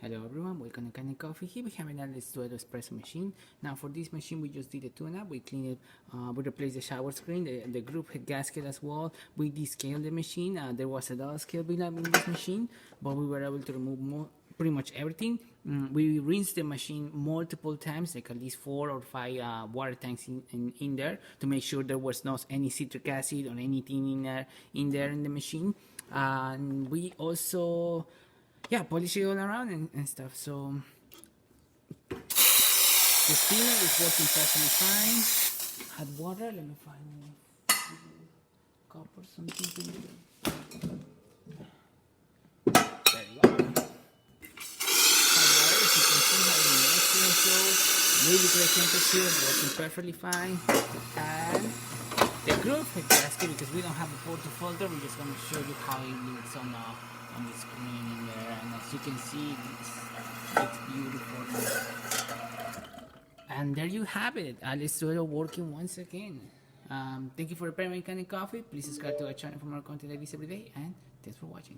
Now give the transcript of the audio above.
Hello everyone, welcome to Candy Coffee. Here we have another duetto espresso machine. Now for this machine we just did a tune-up. We cleaned it, we replaced the shower screen, the group gasket as well. We descaled the machine. There was a dollar scale build-up in this machine, but we were able to remove pretty much everything. We rinsed the machine multiple times, like at least 4 or 5 water tanks in there to make sure there was not any citric acid or anything in there in the machine. And we also polish it all around and stuff. So the steamer is working perfectly fine. Hot water, let me find a cup or something to do. There you go. Hot water, as you can see, having an excellent flow, really great temperature, working perfectly fine. And the groove gasket, because we don't have a photo folder, we're just going to show you how it looks on the screen in there, and as you can see, it's beautiful. And there you have it, Alice Duetto working once again. Thank you for preparing Candy Coffee. Please subscribe to our channel for more content like this every day, and thanks for watching.